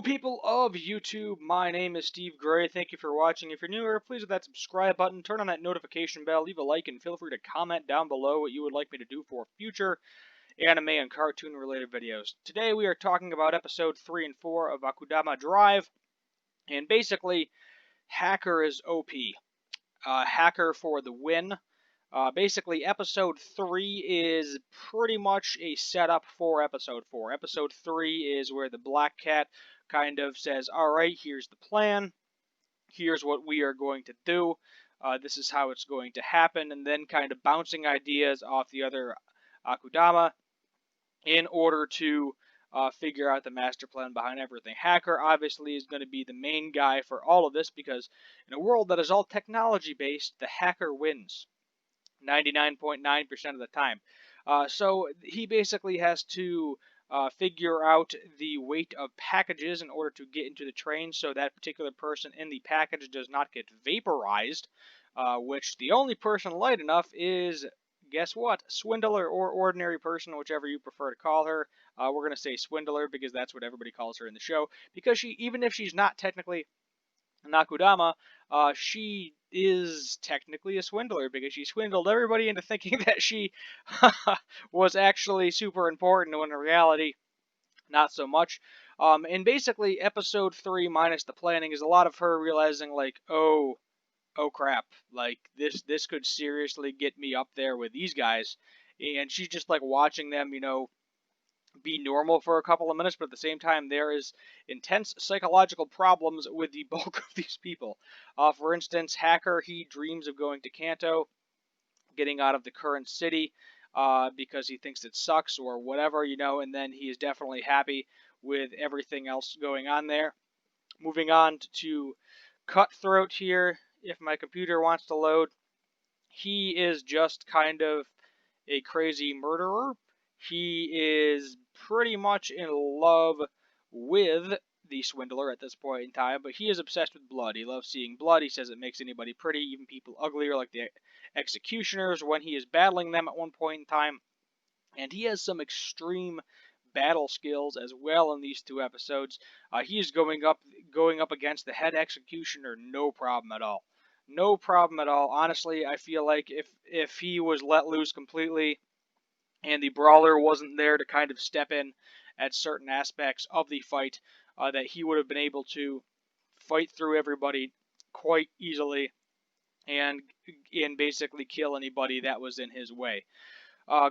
people of YouTube, my name is Steve Gray. Thank you for watching. If you're newer, please hit that subscribe button, turn on that notification bell, leave a like, and feel free to comment down below what you would like me to do for future anime and cartoon related videos. Today we are talking about episode 3 and 4 of Akudama Drive, and basically, Hacker is OP. Hacker for the win. Basically, episode 3 is pretty much a setup for episode 4. Episode 3 is where the Black Cat kind of says, alright, here's the plan. Here's what we are going to do. This is how it's going to happen. And then kind of bouncing ideas off the other Akudama in order to figure out the master plan behind everything. Hacker obviously is going to be the main guy for all of this because in a world that is all technology based, the hacker wins 99.9% of the time. So he basically has to figure out the weight of packages in order to get into the train so that particular person in the package does not get vaporized, which the only person light enough is, guess what, Swindler or Ordinary Person, whichever you prefer to call her. We're going to say Swindler because that's what everybody calls her in the show, because she, even if she's not technically Akudama, she is technically a swindler because she swindled everybody into thinking that she was actually super important when in reality, not so much. And basically, episode 3 minus the planning is a lot of her realizing, like, oh crap, like this could seriously get me up there with these guys, and she's just like watching them, be normal for a couple of minutes, but at the same time, there is intense psychological problems with the bulk of these people. For instance, Hacker, he dreams of going to Kanto, getting out of the current city because he thinks it sucks or whatever, and then he is definitely happy with everything else going on there. Moving on to Cutthroat here, if my computer wants to load. He is just kind of a crazy murderer. He is pretty much in love with the swindler at this point in time, but he is obsessed with blood. He loves seeing blood. He says it makes anybody pretty, even people uglier, like the executioners, when he is battling them at one point in time. And he has some extreme battle skills as well in these 2 episodes. He is going up against the head executioner, no problem at all. No problem at all. Honestly, I feel like if he was let loose completely and the brawler wasn't there to kind of step in at certain aspects of the fight, that he would have been able to fight through everybody quite easily and basically kill anybody that was in his way.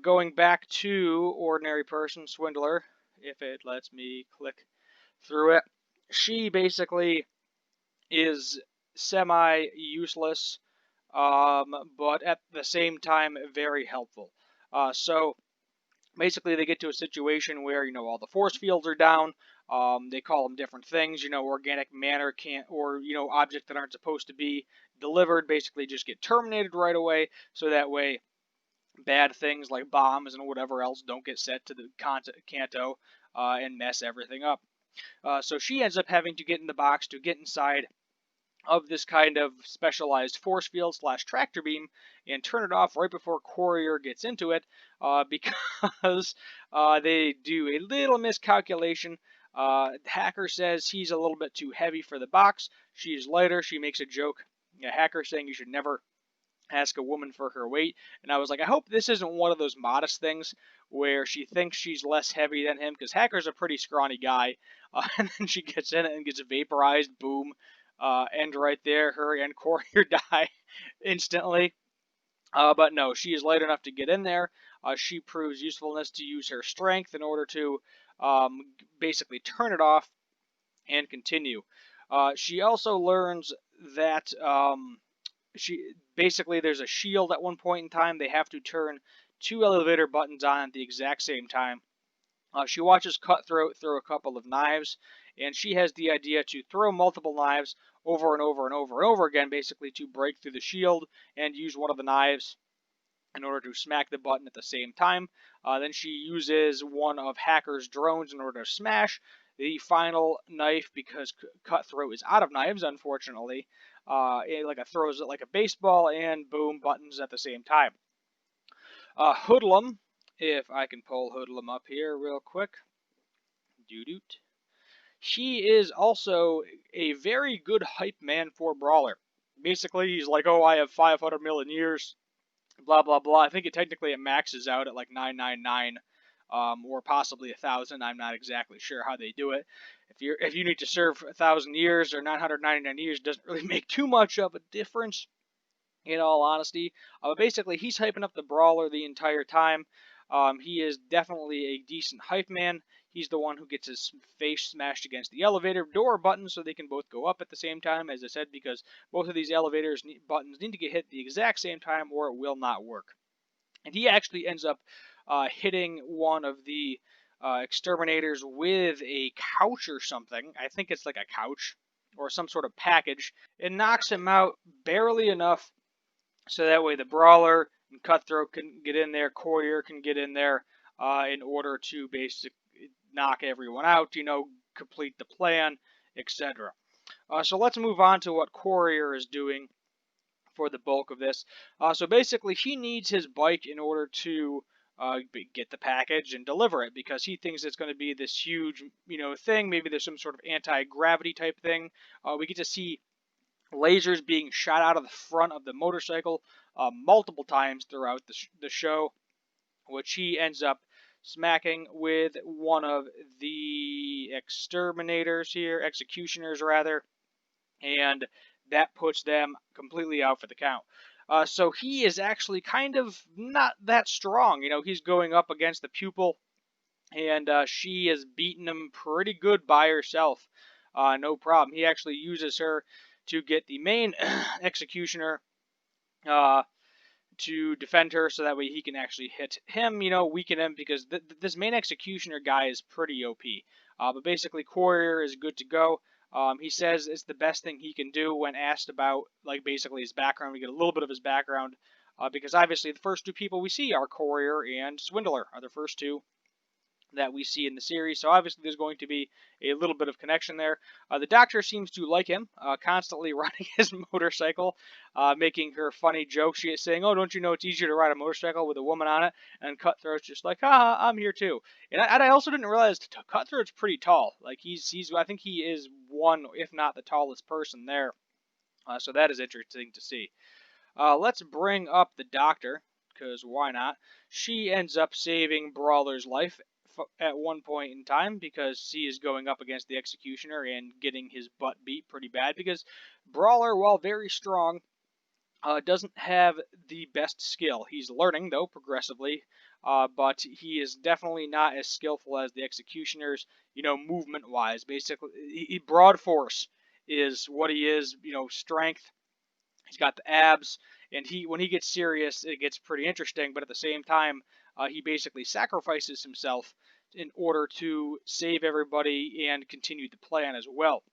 Going back to Ordinary Person, Swindler, if it lets me click through it, she basically is semi-useless, but at the same time very helpful. So basically they get to a situation where, all the force fields are down. They call them different things, organic matter can't, or, objects that aren't supposed to be delivered basically just get terminated right away, so that way bad things like bombs and whatever else don't get set to the Kanto and mess everything up. So she ends up having to get in the box to get inside of this kind of specialized force field / tractor beam and turn it off right before Courier gets into it because they do a little miscalculation. Hacker says he's a little bit too heavy for the box. She's lighter. She makes a joke. Hacker saying you should never ask a woman for her weight, and I was like, I hope this isn't one of those modest things where she thinks she's less heavy than him, because Hacker's a pretty scrawny guy, and then she gets in it and gets vaporized, boom, and right there, her and Courier die instantly. But no, she is light enough to get in there. She proves usefulness to use her strength in order to basically turn it off and continue. She also learns that there's a shield at one point in time. They have to turn 2 elevator buttons on at the exact same time. She watches Cutthroat throw a couple of knives, and she has the idea to throw multiple knives over and over and over and over again, basically to break through the shield and use one of the knives in order to smack the button at the same time. Then she uses one of Hacker's drones in order to smash the final knife, because Cutthroat is out of knives, unfortunately. It throws it like a baseball, and boom, buttons at the same time. Hoodlum, if I can pull Hoodlum up here real quick. Doo-doot. he is also a very good hype man for Brawler. Basically, he's like, oh, I have 500 million years, blah blah blah. I think it maxes out at like 999, or possibly 1,000. I'm not exactly sure how they do it. If you need to serve 1,000 years or 999 years, it doesn't really make too much of a difference, in all honesty. But basically, he's hyping up the Brawler the entire time. He is definitely a decent hype man. He's the one who gets his face smashed against the elevator door button so they can both go up at the same time, as I said, because both of these buttons need to get hit at the exact same time or it will not work. And he actually ends up hitting one of the exterminators with a couch or something. I think it's like a couch or some sort of package. It knocks him out barely enough so that way the Brawler and Cutthroat can get in there, Courier can get in there in order to basically knock everyone out, complete the plan, etc. So let's move on to what Courier is doing for the bulk of this. So basically, he needs his bike in order to get the package and deliver it because he thinks it's going to be this huge, thing. Maybe there's some sort of anti-gravity type thing. We get to see lasers being shot out of the front of the motorcycle multiple times throughout the show, which he ends up smacking with one of the executioners rather, and that puts them completely out for the count. So he is actually kind of not that strong. He's going up against the pupil, and she has beaten him pretty good by herself. No problem. He actually uses her to get the main executioner uh, to defend her so that way he can actually hit him, weaken him, because this main executioner guy is pretty OP. But basically, Courier is good to go. He says it's the best thing he can do when asked about, like, basically his background. We get a little bit of his background, because obviously the first two people we see are Courier and Swindler, are the first two that we see in the series. So obviously there's going to be a little bit of connection there. The Doctor seems to like him, constantly riding his motorcycle, making her funny jokes. She is saying, "Oh, don't you know it's easier to ride a motorcycle with a woman on it?" And Cutthroat's just like, "Ah, I'm here too." And I also didn't realize Cutthroat's pretty tall. Like he's I think he is one, if not the tallest person there. So that is interesting to see. Let's bring up the Doctor, because why not? She ends up saving Brawler's life at one point in time because he is going up against the Executioner and getting his butt beat pretty bad because Brawler, while very strong, doesn't have the best skill. He's learning, though, progressively, but he is definitely not as skillful as the Executioners, movement-wise. Basically, broad force is what he is, strength. He's got the abs, and when he gets serious, it gets pretty interesting. But at the same time, he basically sacrifices himself in order to save everybody and continue the plan as well.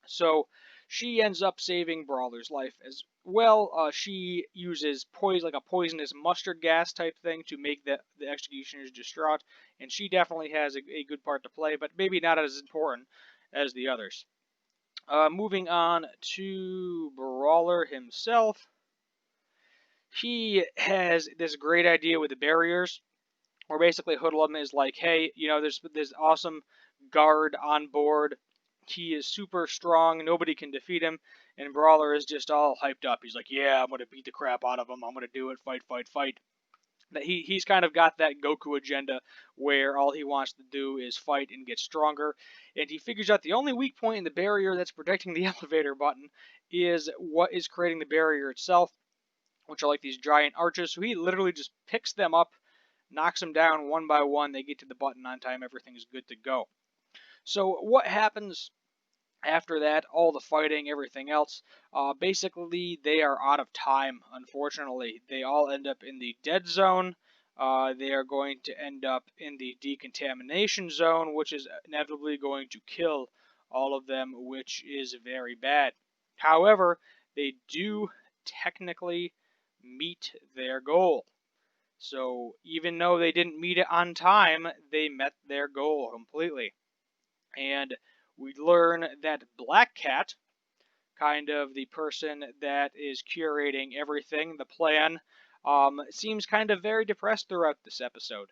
So she ends up saving Brawler's life as well. She uses like a poisonous mustard gas type thing to make the executioners distraught, and she definitely has a good part to play, but maybe not as important as the others. Moving on to Brawler himself. He has this great idea with the barriers, where basically Hoodlum is like, hey, there's this awesome guard on board. He is super strong. Nobody can defeat him. And Brawler is just all hyped up. He's like, yeah, I'm going to beat the crap out of him. I'm going to do it. Fight, fight, fight. That he's kind of got that Goku agenda where all he wants to do is fight and get stronger. And he figures out the only weak point in the barrier that's protecting the elevator button is what is creating the barrier itself, which are like these giant arches. So he literally just picks them up, knocks them down one by one. They get to the button on time. Everything's good to go. So what happens after that, all the fighting, everything else, basically they are out of time, unfortunately. They all end up in the dead zone. They are going to end up in the decontamination zone, which is inevitably going to kill all of them, which is very bad. However, they do technically meet their goal. So even though they didn't meet it on time, they met their goal completely. And we learn that Black Cat, kind of the person that is curating everything, the plan, seems kind of very depressed throughout this episode.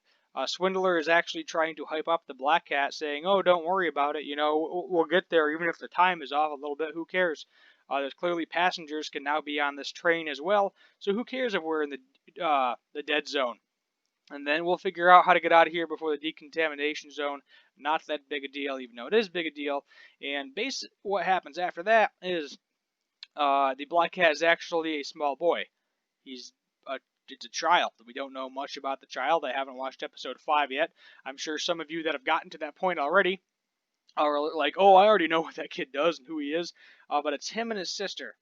Swindler is actually trying to hype up the Black Cat, saying, "Oh, don't worry about it. You know, we'll get there, even if the time is off a little bit. Who cares? There's clearly passengers can now be on this train as well, so who cares if we're in the dead zone? And then we'll figure out how to get out of here before the decontamination zone. Not that big a deal, even though it is big a deal." And what happens after that is the Black Cat is actually a small boy. He's it's a child. We don't know much about the child. I haven't watched episode 5 yet. I'm sure some of you that have gotten to that point already are like, "Oh, I already know what that kid does and who he is." But it's him and his sister.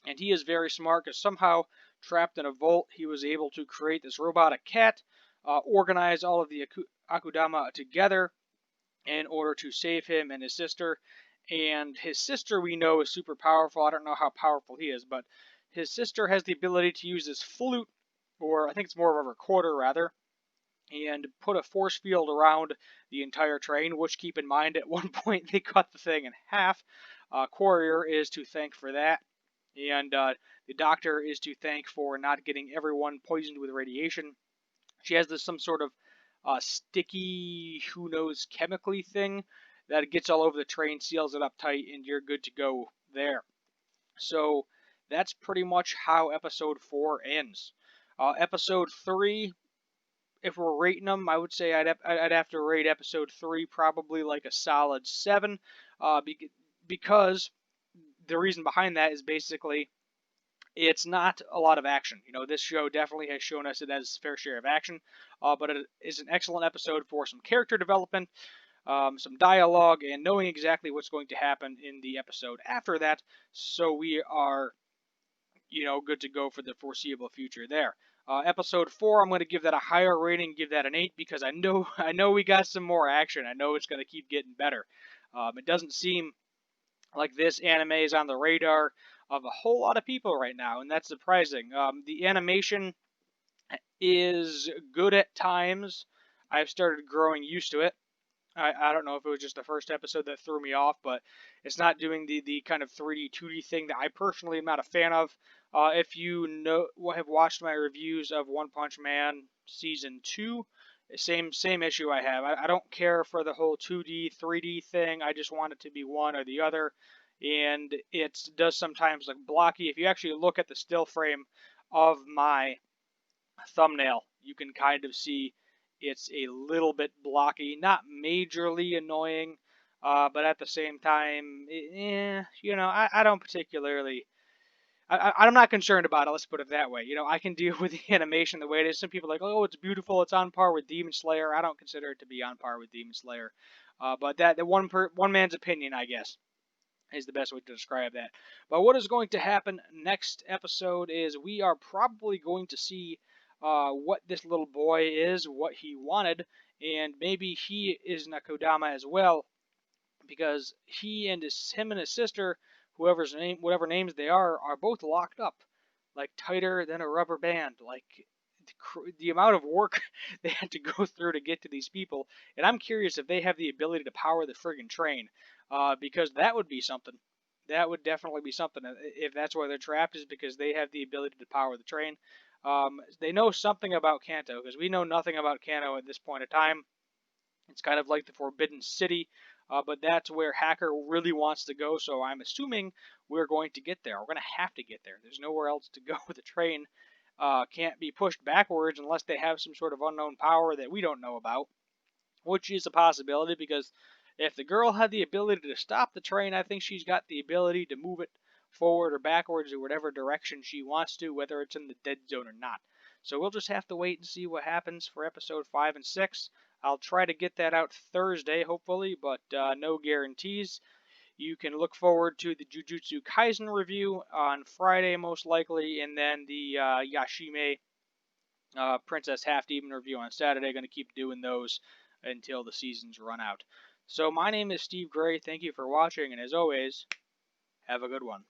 And he is very smart because somehow, trapped in a vault, he was able to create this robotic cat, organize all of the Akudama together in order to save him and his sister. And his sister, we know, is super powerful. I don't know how powerful he is, but his sister has the ability to use this flute, or I think it's more of a recorder rather, and put a force field around the entire train, which, keep in mind, at one point they cut the thing in half. Courier is to thank for that, and the doctor is to thank for not getting everyone poisoned with radiation. She has this some sort of sticky, who knows, chemically thing that gets all over the train, seals it up tight, and you're good to go there. So that's pretty much how episode 4 ends. Episode 3, if we're rating them, I would say I'd have to rate episode 3 probably like a solid 7, because the reason behind that is basically it's not a lot of action. You know, this show definitely has shown us it has its fair share of action, but it is an excellent episode for some character development, some dialogue, and knowing exactly what's going to happen in the episode after that. So we are, good to go for the foreseeable future there. Episode 4, I'm going to give that a higher rating, give that an 8, because I know we got some more action. I know it's going to keep getting better. It doesn't seem like this anime is on the radar of a whole lot of people right now, and that's surprising. The animation is good at times. I've started growing used to it. I don't know if it was just the first episode that threw me off, but it's not doing the kind of 3D, 2D thing that I personally am not a fan of. If you have watched my reviews of One Punch Man Season 2, same issue I have. I don't care for the whole 2D, 3D thing. I just want it to be one or the other. And it does sometimes look blocky. If you actually look at the still frame of my thumbnail, you can kind of see it's a little bit blocky, not majorly annoying, but at the same time, I don't particularly. I'm not concerned about it. Let's put it that way. I can deal with the animation the way it is. Some people are like, "Oh, it's beautiful. It's on par with Demon Slayer." I don't consider it to be on par with Demon Slayer, but that one man's opinion, I guess, is the best way to describe that. But what is going to happen next episode is we are probably going to see what this little boy is, what he wanted, and maybe he is an Akudama as well, because him and his sister, whatever names they are both locked up, like tighter than a rubber band. Like the amount of work they had to go through to get to these people, and I'm curious if they have the ability to power the friggin' train, because that would be something. That would definitely be something. If that's why they're trapped, is because they have the ability to power the train. They know something about Kanto, because we know nothing about Kanto at this point in time. It's kind of like the Forbidden City, but that's where Hacker really wants to go, so I'm assuming we're going to get there. We're going to have to get there. There's nowhere else to go. The train can't be pushed backwards unless they have some sort of unknown power that we don't know about, which is a possibility, because if the girl had the ability to stop the train, I think she's got the ability to move it forward or backwards or whatever direction she wants to, whether it's in the dead zone or not. So we'll just have to wait and see what happens for episode 5 and 6. I'll try to get that out Thursday, hopefully, but no guarantees. You can look forward to the Jujutsu Kaisen review on Friday, most likely, and then the Yashime Princess Half Demon review on Saturday. Going to keep doing those until the seasons run out. So my name is Steve Gray. Thank you for watching, and as always, have a good one.